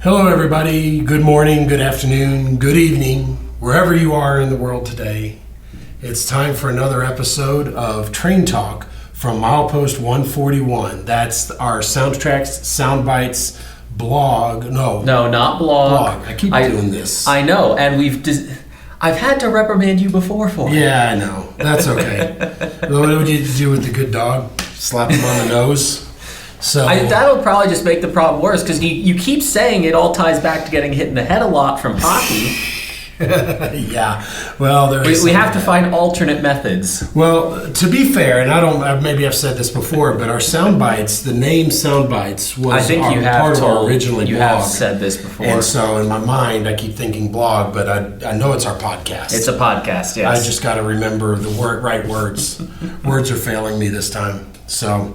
Hello everybody, good morning, good afternoon, good evening, wherever you are in the world today. It's time for another episode of Train Talk from Milepost 141. That's our SoundTraxx Soundbites blog. No, not blog. I keep doing this. I know, and I've had to reprimand you before for it. Yeah, I know. That's okay. What would you do with the good dog? Slap him on the nose? So that'll probably just make the problem worse, because you keep saying it all ties back to getting hit in the head a lot from hockey. Yeah, well, we have to find alternate methods. Well, to be fair, and maybe I've said this before, but our Soundbites, the name Soundbites was part of our originally blog. You have said this before. And so in my mind, I keep thinking blog, but I know it's our podcast. It's a podcast, yes. I just got to remember the right words. Words are failing me this time, so...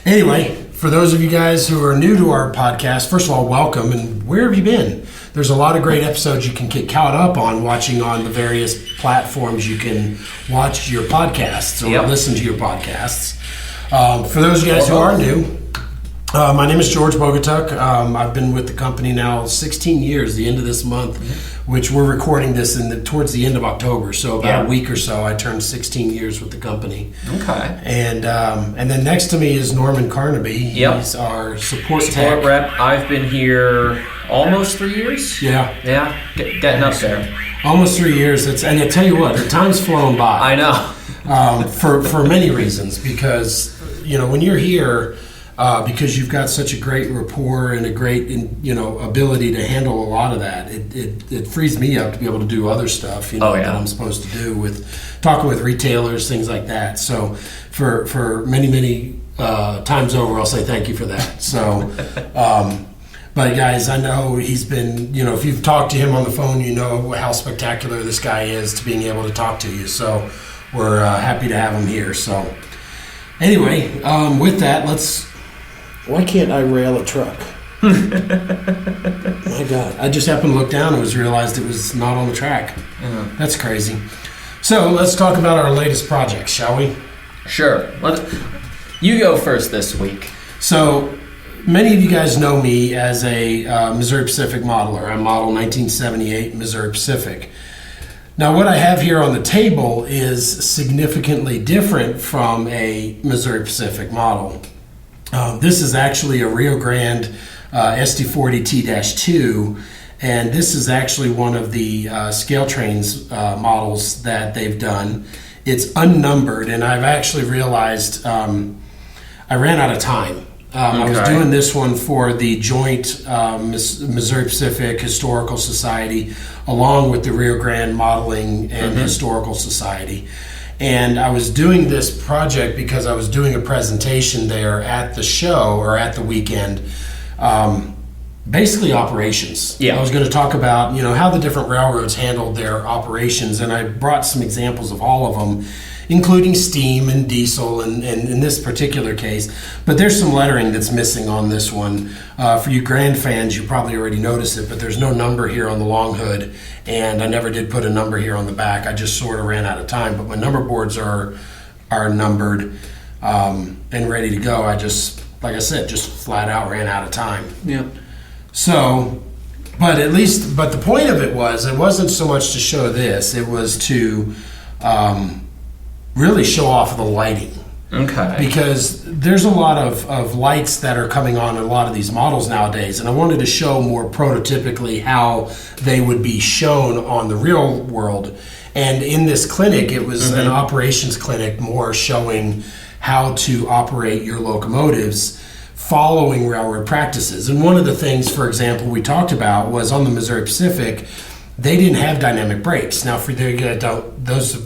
Anyway, for those of you guys who are new to our podcast, first of all, welcome, and where have you been? There's a lot of great episodes you can get caught up on watching on the various platforms you can watch your podcasts or listen to your podcasts. For those of you guys who are new, my name is George Bogatuk. I've been with the company now 16 years, the end of this month, which we're recording this towards the end of October. So about a week or so, I turned 16 years with the company. Okay. And then next to me is Norman Carnaby. He's our support tech. Rep. I've been here almost 3 years. Yeah. Getting up there. Almost 3 years. And I tell you what, the time's flown by. I know. For many reasons, because when you're here. Because you've got such a great rapport and a great, ability to handle a lot of that. It frees me up to be able to do other stuff, that I'm supposed to do with talking with retailers, things like that. So for many, many times over, I'll say thank you for that. So, but guys, I know he's been, if you've talked to him on the phone, you know how spectacular this guy is to being able to talk to you. So we're happy to have him here. So anyway, with that, why can't I rail a truck? My God. I just happened to look down and realized it was not on the track. That's crazy. So let's talk about our latest project, shall we? Sure. You go first this week. So many of you guys know me as a Missouri Pacific modeler. I model 1978 Missouri Pacific. Now, what I have here on the table is significantly different from a Missouri Pacific model. This is actually a Rio Grande SD40T-2, and this is actually one of the scale trains models that they've done. It's unnumbered, and I've actually realized I ran out of time. I was doing this one for the joint Missouri Pacific Historical Society, along with the Rio Grande Modeling and Historical Society. And I was doing this project because I was doing a presentation there at the show or at the weekend, basically operations. I was going to talk about, how the different railroads handled their operations, and I brought some examples of all of them, including steam and diesel and in this particular case. But there's some lettering that's missing on this one. For you Grand fans, you probably already noticed it, but there's no number here on the long hood, and I never did put a number here on the back. I just sort of ran out of time, but my number boards are numbered and ready to go. I just, like I said, just flat out ran out of time. So, but the point of it wasn't so much to show this, it was to really show off the lighting. Okay. Because there's a lot of lights that are coming on in a lot of these models nowadays, and I wanted to show more prototypically how they would be shown on the real world. And in this clinic, it was an operations clinic, more showing how to operate your locomotives following railroad practices. And one of the things, for example, we talked about was on the Missouri Pacific, they didn't have dynamic brakes. Now, for those...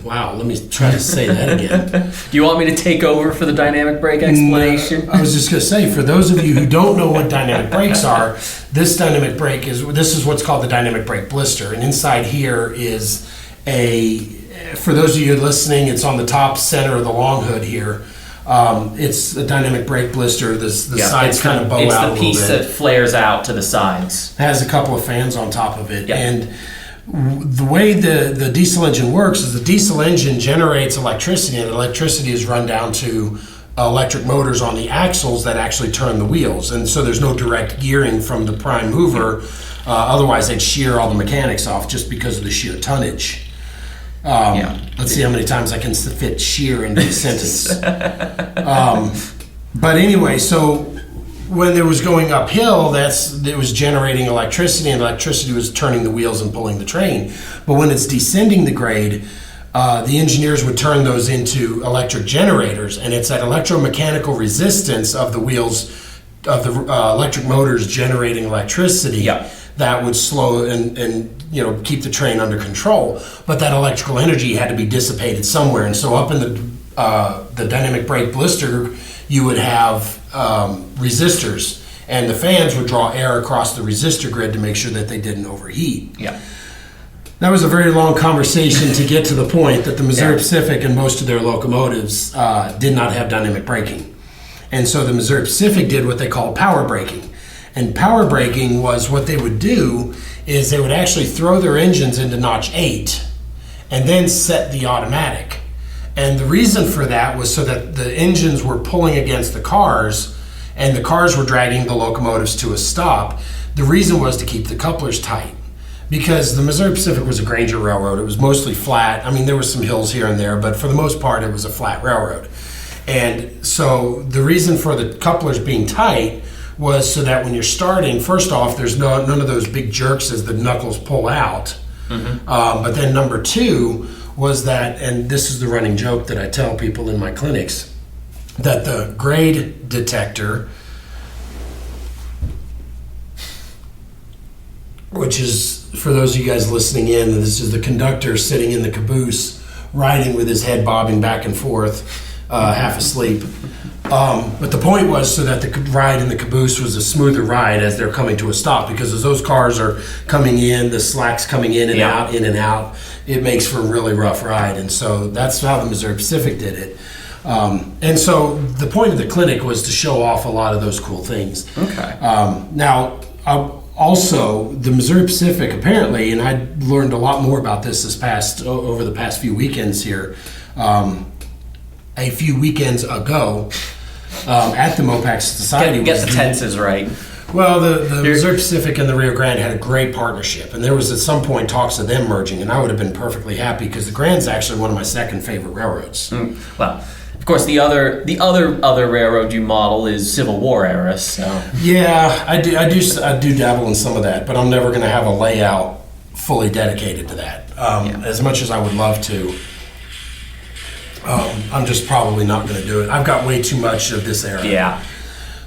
Wow, let me try to say that again. Do you want me to take over for the dynamic brake explanation? I was just going to say, for those of you who don't know what dynamic brakes are, this is what's called the dynamic brake blister. And inside here is for those of you listening, it's on the top center of the long hood here. It's a dynamic brake blister. The Yeah, sides it's kind of bow out a It's little the piece bit. that flares out to the sides. It has a couple of fans on top of it. Yeah. And the way the diesel engine works is the diesel engine generates electricity, and electricity is run down to electric motors on the axles that actually turn the wheels. And so there's no direct gearing from the prime mover. Otherwise, they'd shear all the mechanics off just because of the sheer tonnage. Let's see how many times I can fit sheer into the sentence. But anyway, so when it was going uphill, it was generating electricity, and electricity was turning the wheels and pulling the train. But when it's descending the grade, the engineers would turn those into electric generators, and it's that electromechanical resistance of the wheels of the electric motors generating electricity that would slow and keep the train under control. But that electrical energy had to be dissipated somewhere, and so up in the dynamic brake blister, you would have resistors, and the fans would draw air across the resistor grid to make sure that they didn't overheat. Yeah. That was a very long conversation to get to the point that the Missouri Pacific and most of their locomotives did not have dynamic braking. And so the Missouri Pacific did what they call power braking. And power braking was what they would do is they would actually throw their engines into notch 8 and then set the automatic. And the reason for that was so that the engines were pulling against the cars and the cars were dragging the locomotives to a stop. The reason was to keep the couplers tight, because the Missouri Pacific was a Granger railroad. It was mostly flat. I mean, there were some hills here and there, but for the most part, it was a flat railroad. And so the reason for the couplers being tight was so that when you're starting, first off, there's none of those big jerks as the knuckles pull out. But then number two was that, and this is the running joke that I tell people in my clinics, that the grade detector, which is, for those of you guys listening in, this is the conductor sitting in the caboose, riding with his head bobbing back and forth, half asleep. But the point was so that the ride in the caboose was a smoother ride as they're coming to a stop, because as those cars are coming in, the slack's coming in and out, it makes for a really rough ride. And so that's how the Missouri Pacific did it. And so the point of the clinic was to show off a lot of those cool things. Okay. Now, also, the Missouri Pacific, apparently, and I learned a lot more about this over the past few weekends here, a few weekends ago, at the Mopac Society. Get the tenses right. Well, the Missouri Pacific and the Rio Grande had a great partnership, and there was at some point talks of them merging, and I would have been perfectly happy because the Grande's actually one of my second favorite railroads. Well, of course, the other railroad you model is Civil War era. So yeah, I do dabble in some of that, but I'm never going to have a layout fully dedicated to that. As much as I would love to, I'm just probably not going to do it. I've got way too much of this era. Yeah.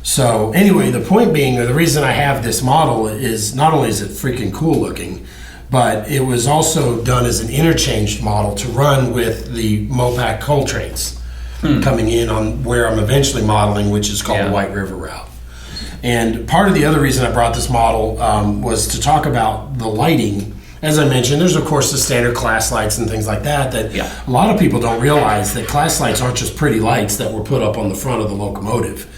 So anyway, the point being, or the reason I have this model is not only is it freaking cool looking, but it was also done as an interchanged model to run with the Mopac coal trains coming in on where I'm eventually modeling, which is called the White River Route. And part of the other reason I brought this model was to talk about the lighting. As I mentioned, there's of course the standard class lights and things like that a lot of people don't realize that class lights aren't just pretty lights that were put up on the front of the locomotive.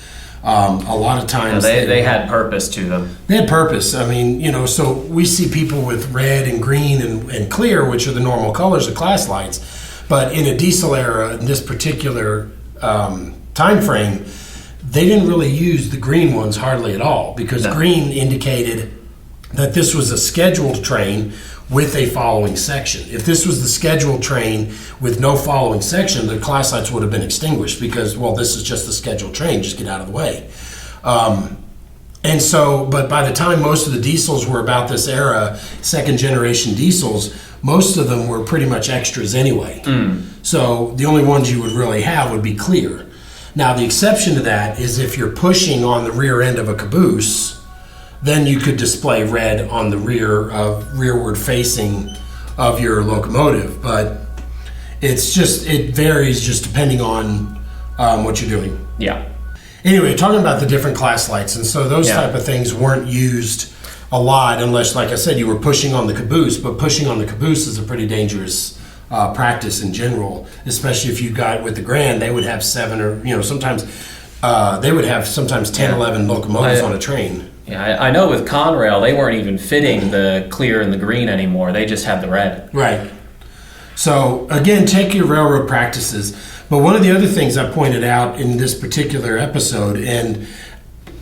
A lot of times they had purpose to them. They had purpose. I mean, so we see people with red and green and clear, which are the normal colors of class lights. But in a diesel era, in this particular time frame, they didn't really use the green ones hardly at all, because green indicated that this was a scheduled train with a following section. If this was the scheduled train with no following section, the class lights would have been extinguished because, well, this is just the scheduled train, just get out of the way. And so, but by the time most of the diesels were about this era, second generation diesels, most of them were pretty much extras anyway. So the only ones you would really have would be clear. Now, the exception to that is if you're pushing on the rear end of a caboose, then you could display red on the rearward facing of your locomotive. But it varies just depending on what you're doing. Yeah. Anyway, talking about the different class lights, and so those type of things weren't used a lot unless, like I said, you were pushing on the caboose. But pushing on the caboose is a pretty dangerous practice in general, especially if you got with the Grand, they would have 7 or, sometimes they would have sometimes 10, 11 locomotives on a train. Yeah, I know with Conrail, they weren't even fitting the clear and the green anymore. They just had the red. Right. So, again, take your railroad practices. But one of the other things I pointed out in this particular episode, and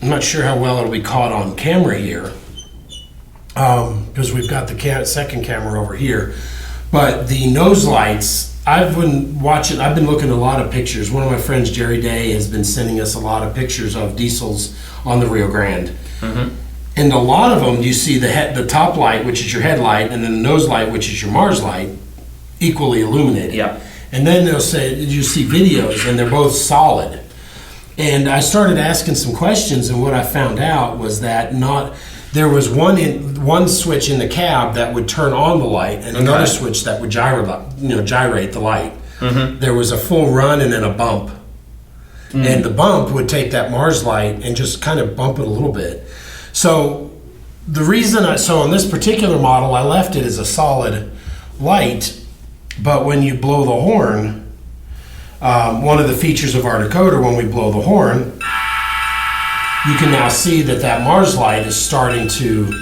I'm not sure how well it'll be caught on camera here, because we've got the second camera over here, but the nose lights, I've been looking at a lot of pictures. One of my friends, Jerry Day, has been sending us a lot of pictures of diesels on the Rio Grande. Mm-hmm. And a lot of them, you see the top light, which is your headlight, and then the nose light, which is your Mars light, equally illuminated. Yeah. And then they'll say, you see videos, and they're both solid. And I started asking some questions, and what I found out was that there was one switch in the cab that would turn on the light, and another switch that would gyrate the light. Mm-hmm. There was a full run and then a bump. Mm-hmm. And the bump would take that Mars light and just kind of bump it a little bit. So the reason on this particular model, I left it as a solid light, but when you blow the horn, one of the features of our decoder, when we blow the horn, you can now see that Mars light is starting to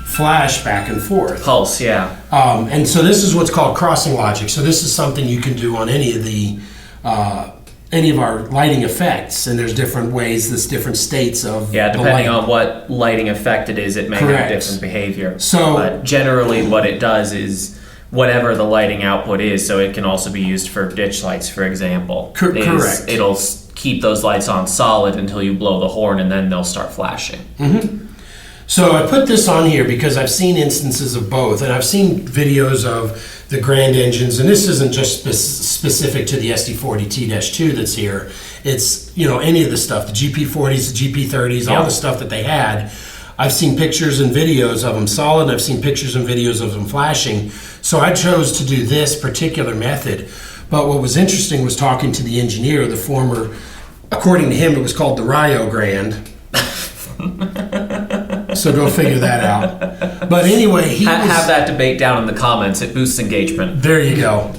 flash back and forth. Pulse, yeah. And so this is what's called crossing logic. So this is something you can do on any of our lighting effects, and there's different ways, there's different states of depending on what lighting effect it is, it may have different behavior. But generally what it does is whatever the lighting output is, so it can also be used for ditch lights, for example. Correct. It'll keep those lights on solid until you blow the horn, and then they'll start flashing. Mm-hmm. So I put this on here because I've seen instances of both, and I've seen videos of the Grand engines, and this isn't just specific to the SD40T-2 that's here. It's, any of the stuff, the GP40s, the GP30s, all the stuff that they had. I've seen pictures and videos of them solid, and I've seen pictures and videos of them flashing. So I chose to do this particular method. But what was interesting was talking to the engineer, the former, according to him, it was called the Rio Grande. So go figure that out. But anyway, have that debate down in the comments. It boosts engagement. There you go.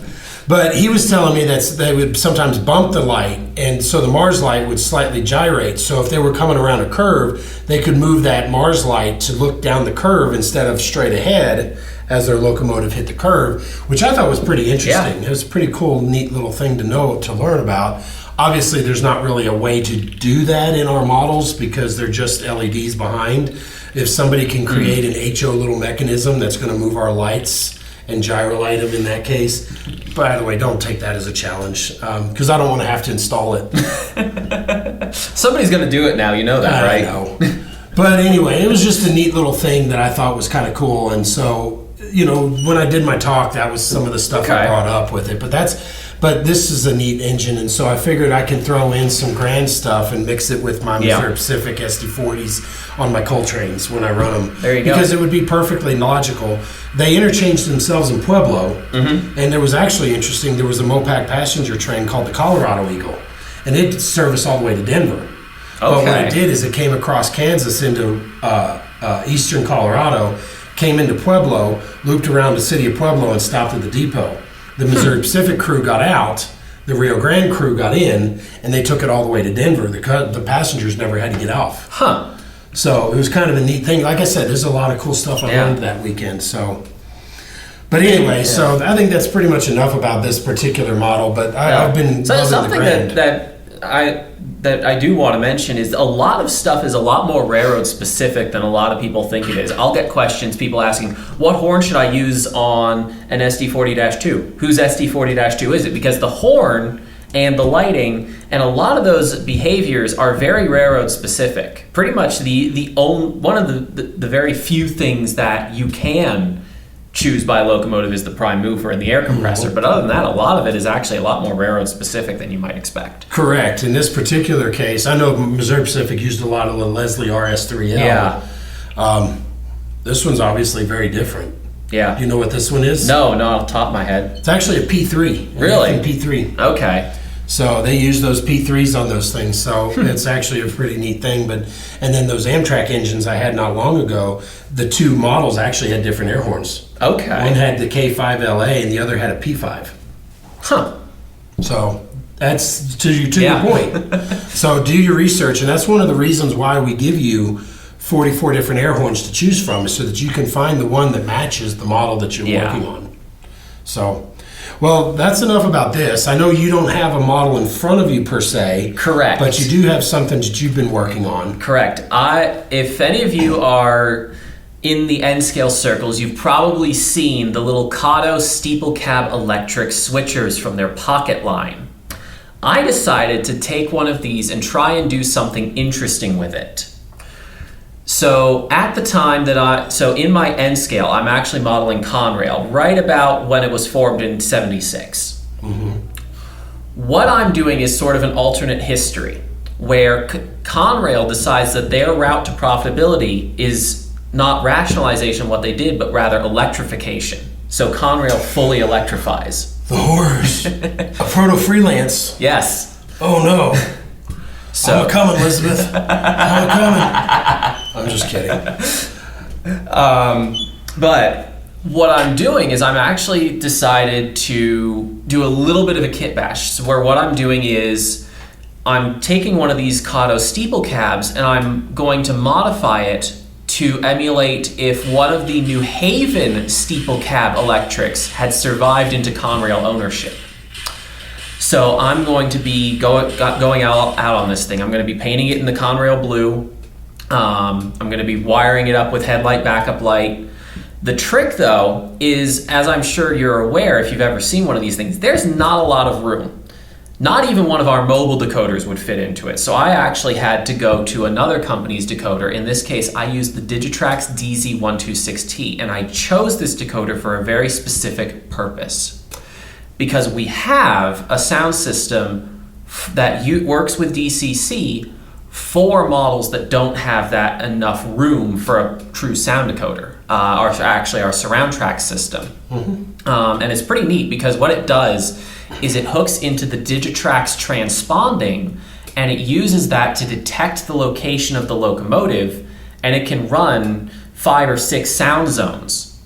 But he was telling me that they would sometimes bump the light, and so the Mars light would slightly gyrate. So if they were coming around a curve, they could move that Mars light to look down the curve instead of straight ahead as their locomotive hit the curve, which I thought was pretty interesting. Yeah. It was a pretty cool, neat little thing to learn about. Obviously, there's not really a way to do that in our models because they're just LEDs behind. If somebody can create an HO little mechanism that's going to move our lights and gyrolite them in that case, by the way, don't take that as a challenge because I don't want to have to install it. Somebody's going to do it now, you know that, right? I know. But anyway, it was just a neat little thing that I thought was kind of cool. And so, when I did my talk, that was some of the stuff I brought up with it. But this is a neat engine, and so I figured I can throw in some Grand stuff and mix it with my Missouri Pacific SD40s on my coal trains when I run them. There you go. Because it would be perfectly logical. They interchanged themselves in Pueblo, and there was actually interesting. There was a Mopac passenger train called the Colorado Eagle, and it serviced all the way to Denver. Okay. But what it did is it came across Kansas into eastern Colorado, came into Pueblo, looped around the city of Pueblo, and stopped at the depot. The Missouri Pacific crew got out, the Rio Grande crew got in, and they took it all the way to Denver. The passengers never had to get off. Huh. So it was kind of a neat thing. Like I said, there's a lot of cool stuff I learned that weekend. But anyway, so I think that's pretty much enough about this particular model. But I've been loving the Grand. That I do want to mention is a lot of stuff is a lot more railroad specific than a lot of people think it is. I'll get questions, people asking, what horn should I use on an SD40-2? Whose SD40-2 is it? Because the horn and the lighting and a lot of those behaviors are very railroad specific. Pretty much one of the very few things that you can choose by locomotive is the prime mover and the air compressor. But other than that, a lot of it is actually a lot more railroad specific than you might expect. Correct. In this particular case, I know Missouri Pacific used a lot of the Leslie RS3L. Yeah. This one's obviously very different. Yeah. Do you know what this one is? No, not off the top of my head. It's actually a P3. Really? P3. Okay. So they use those P3s on those things. So it's actually a pretty neat thing. And then those Amtrak engines I had not long ago, the two models actually had different air horns. Okay. One had the K5LA and the other had a P5. Huh. So that's to your point. So do your research, and that's one of the reasons why we give you 44 different air horns to choose from, is so that you can find the one that matches the model that you're working on. So, well, that's enough about this. I know you don't have a model in front of you per se. Correct. But you do have something that you've been working on. Correct. If any of you are in the N-scale circles, you've probably seen the little Kato Steeple cab electric switchers from their pocket line. I decided to take one of these and try and do something interesting with it. So at the time in my N-scale, I'm actually modeling Conrail right about when it was formed in 76. Mm-hmm. What I'm doing is sort of an alternate history, where Conrail decides that their route to profitability is not rationalization of what they did, but rather electrification. So Conrail fully electrifies. The horrors. A proto-freelance. Yes. Oh no. So I'm coming, Elizabeth. I'm coming. I'm just kidding. But what I'm doing is I'm actually decided to do a little bit of a kitbash. So where what I'm doing is I'm taking one of these Kato Steeple cabs and I'm going to modify it to emulate if one of the New Haven Steeple cab electrics had survived into Conrail ownership. So I'm going to be going out on this thing. I'm going to be painting it in the Conrail blue. I'm going to be wiring it up with headlight backup light. The trick, though, is, as I'm sure you're aware if you've ever seen one of these things, there's not a lot of room. Not even one of our mobile decoders would fit into it. So I actually had to go to another company's decoder. In this case, I used the DigiTraxx DZ126T, and I chose this decoder for a very specific purpose. Because we have a sound system that works with DCC for models that don't have that enough room for a true sound decoder, our SurroundTraxx system. Mm-hmm. And it's pretty neat because what it does is it hooks into the DigiTraxx transponding, and it uses that to detect the location of the locomotive, and it can run 5 or 6 sound zones,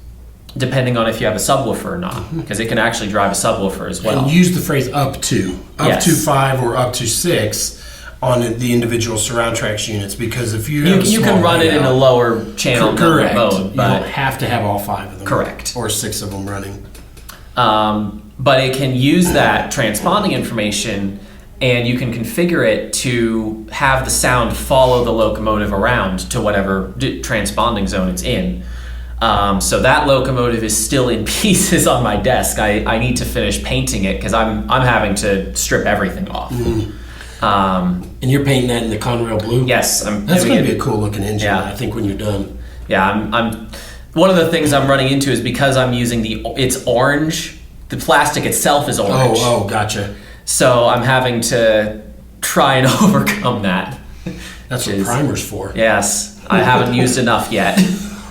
depending on if you have a subwoofer or not, because it can actually drive a subwoofer as well. And use the phrase up to 5 or up to 6 on the individual SurroundTraxx units, because if you have you can run it in a lower channel correct mode, but you don't have to have all 5 of them, correct, or 6 of them running. But it can use that transponding information, and you can configure it to have the sound follow the locomotive around to whatever transponding zone it's in. So that locomotive is still in pieces on my desk. I need to finish painting it because I'm having to strip everything off. And you're painting that in the Conrail blue? Yes, that's going to be a cool looking engine. Yeah. I think when you're done. Yeah, I'm. One of the things I'm running into is because I'm using it's orange. The plastic itself is orange. Oh, gotcha. So I'm having to try and overcome that. That's what primer's for. Yes, I haven't used enough yet.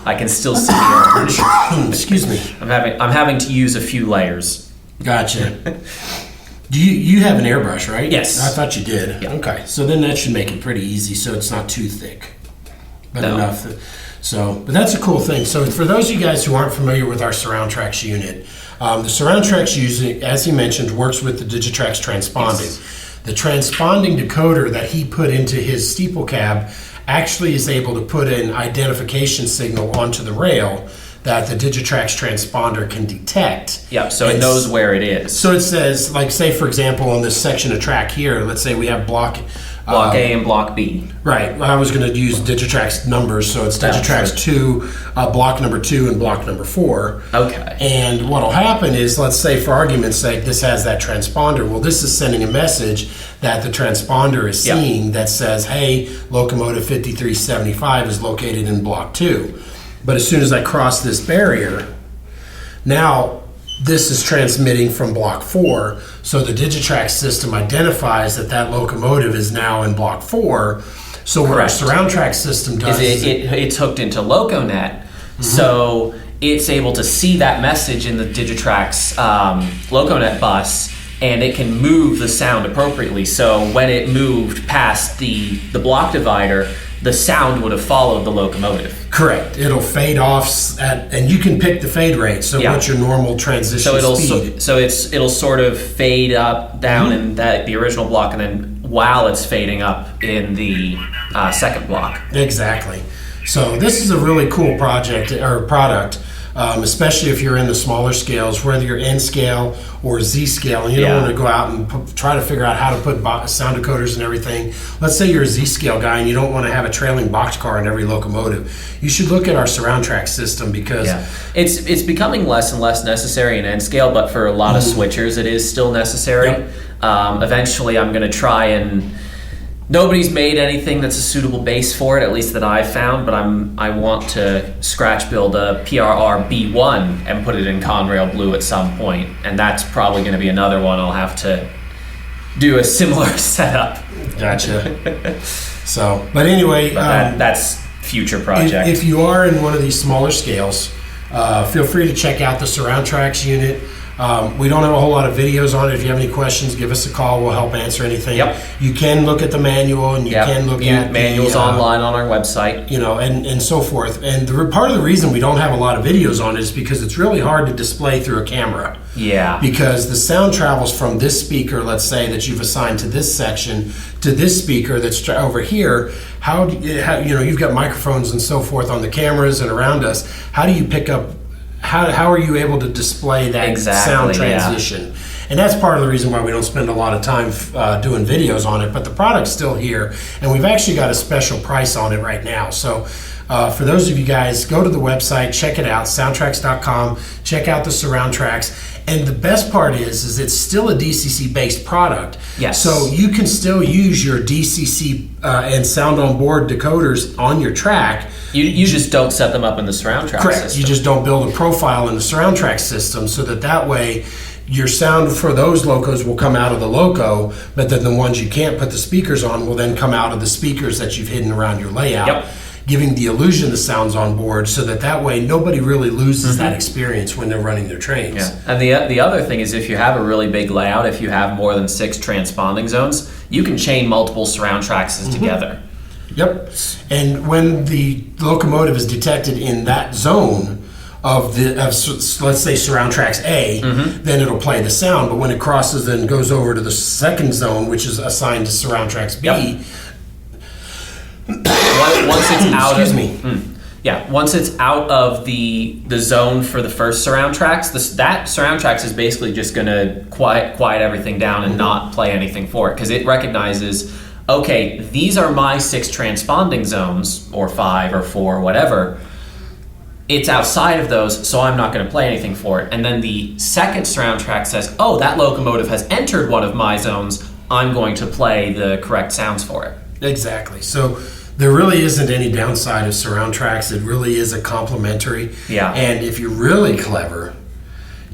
I can still see the orange. Excuse me. I'm having to use a few layers. Gotcha. Do you have an airbrush, right? Yes. I thought you did. Yeah. Okay. So then that should make it pretty easy, so it's not too thick, but enough. But that's a cool thing. So for those of you guys who aren't familiar with our SurroundTraxx unit, the SurroundTraxx, as he mentioned, works with the DigiTraxx transponding. Yes. The transponding decoder that he put into his steeple cab actually is able to put an identification signal onto the rail that the DigiTraxx transponder can detect. Yep, so it knows where it is. So it says, like, say, for example, on this section of track here, let's say we have block A and block B. Right. I was going to use DigiTraxx numbers, so it's DigiTraxx 2, block number 2, and block number 4. Okay. And what will happen is, let's say, for argument's sake, this has that transponder. Well, this is sending a message that the transponder is seeing that says, hey, locomotive 5375 is located in block 2. But as soon as I cross this barrier, now this is transmitting from block 4, so the DigiTraxx system identifies that locomotive is now in block 4. So what our SurroundTraxx system does is it's hooked into LocoNet, so it's able to see that message in the DigiTraxx LocoNet bus and it can move the sound appropriately. So when it moved past the block divider, the sound would have followed the locomotive. Correct. It'll fade off and you can pick the fade rate. So what's your normal transition speed? It'll sort of fade up, down in the original block, and then while it's fading up in the second block. Exactly. So this is a really cool product, especially if you're in the smaller scales, whether you're N scale or Z scale, and you don't want to go out and try to figure out how to put sound decoders and everything. Let's say you're a Z scale guy and you don't want to have a trailing boxcar in every locomotive. You should look at our SurroundTraxx system because it's becoming less and less necessary in N scale, but for a lot of switchers, it is still necessary. Yep. Eventually, I'm going to try and. Nobody's made anything that's a suitable base for it, at least that I've found, but I want to scratch build a PRR B1 and put it in Conrail Blue at some point, and that's probably going to be another one I'll have to do a similar setup. Gotcha. So, but anyway, that's future project. If you are in one of these smaller scales, feel free to check out the SurroundTraxx unit. We don't have a whole lot of videos on it. If you have any questions, give us a call. We'll help answer anything. Yep. You can look at the manual, and you can look at manuals online on our website. And so forth. And part of the reason we don't have a lot of videos on it is because it's really hard to display through a camera. Yeah. Because the sound travels from this speaker, let's say, that you've assigned to this section, to this speaker that's over here. You've got microphones and so forth on the cameras and around us. How do you pick up? How are you able to display that sound transition? Yeah. And that's part of the reason why we don't spend a lot of time doing videos on it, but the product's still here, and we've actually got a special price on it right now. So for those of you guys, go to the website, check it out, SoundTraxx.com, check out the SurroundTraxx. And the best part is it's still a DCC-based product. Yes. So you can still use your DCC and sound on board decoders on your track. You just don't set them up in the SurroundTraxx Correct. system. You just don't build a profile in the SurroundTraxx system so that way your sound for those locos will come out of the loco, but then the ones you can't put the speakers on will then come out of the speakers that you've hidden around your layout, giving the illusion the sound's on board so that way nobody really loses that experience when they're running their trains. Yeah. And the other thing is if you have a really big layout, if you have more than 6 transponding zones, you can chain multiple SurroundTraxxes together. Yep. And when the locomotive is detected in that zone of let's say SurroundTraxx A, then it'll play the sound. But when it crosses and goes over to the second zone, which is assigned to SurroundTraxx B, once it's out once it's out of the zone for the first SurroundTraxx, that SurroundTraxx is basically just going to quiet everything down and not play anything for it, because it recognizes, okay, these are my 6 transponding zones, or 5 or 4, whatever. It's outside of those, so I'm not going to play anything for it. And then the second SurroundTraxx says, oh, that locomotive has entered one of my zones, I'm going to play the correct sounds for it. Exactly. So there really isn't any downside of SurroundTraxx. It really is a complementary. Yeah. And if you're really clever,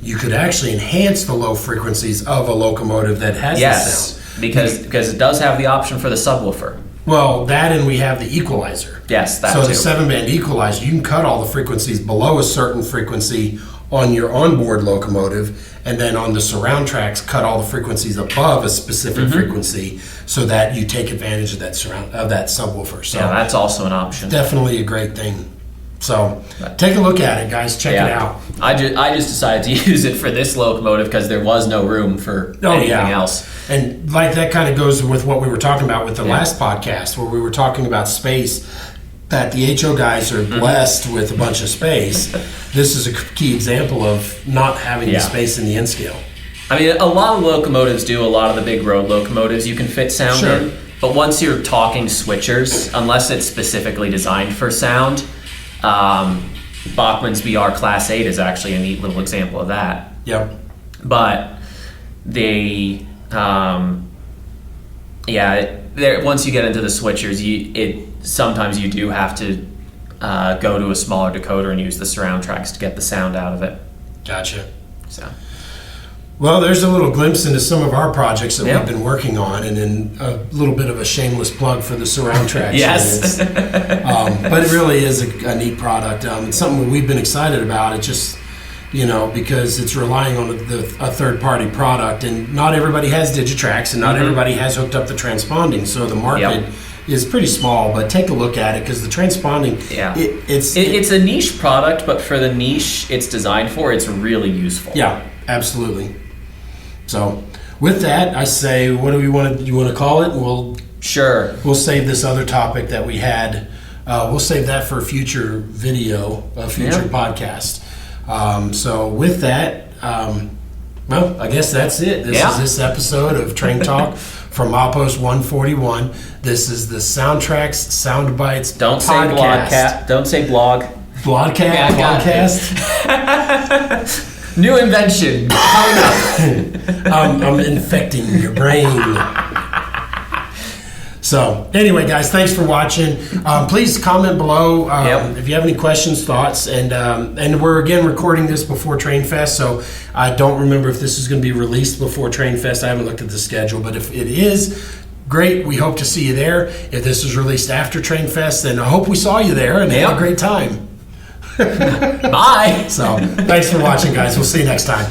you could actually enhance the low frequencies of a locomotive that has the sound. Because it does have the option for the subwoofer. Well, that, and we have the equalizer. Yes, that too. So the 7-band equalizer, you can cut all the frequencies below a certain frequency on your onboard locomotive, and then on the SurroundTraxx, cut all the frequencies above a specific frequency, so that you take advantage of that subwoofer. So that's also an option. Definitely a great thing. So take a look at it, guys. Check it out. I just decided to use it for this locomotive because there was no room for anything else. And like that kind of goes with what we were talking about with the last podcast, where we were talking about space, that the HO guys are blessed with a bunch of space. This is a key example of not having the space in the N scale. I mean, a lot of locomotives do, a lot of the big road locomotives you can fit sound in, but once you're talking switchers, unless it's specifically designed for sound, Bachmann's BR Class 8 is actually a neat little example of that. Yep. But they, once you get into the switchers, sometimes you do have to go to a smaller decoder and use the SurroundTraxx to get the sound out of it. Gotcha. So. Well, there's a little glimpse into some of our projects that we've been working on, and then a little bit of a shameless plug for the SurroundTraxx. Yes. But it really is a neat product. It's something we've been excited about. It just, because it's relying on a third-party product, and not everybody has Digitrax, and not everybody has hooked up the transponding, so the market is pretty small. But take a look at it, because the transponding, it's a niche product, but for the niche it's designed for, it's really useful. Yeah, absolutely. So with that, I say, what do you want to call it? We'll save this other topic that we had. We'll save that for a future video, a future podcast. So with that, well, I guess that's it. This is this episode of Train Talk from Outpost 141. This is the SoundTraxx Sound Bites Don't podcast. Say blog, don't say blog. Blogcast? New invention coming up. I'm infecting your brain. So anyway, guys, thanks for watching. Please comment below if you have any questions, thoughts, and we're again recording this before TrainFest, so I don't remember if this is going to be released before TrainFest. I haven't looked at the schedule, but if it is, great. We hope to see you there. If this is released after TrainFest, then I hope we saw you there and have a great time. Bye. So thanks for watching, guys. We'll see you next time.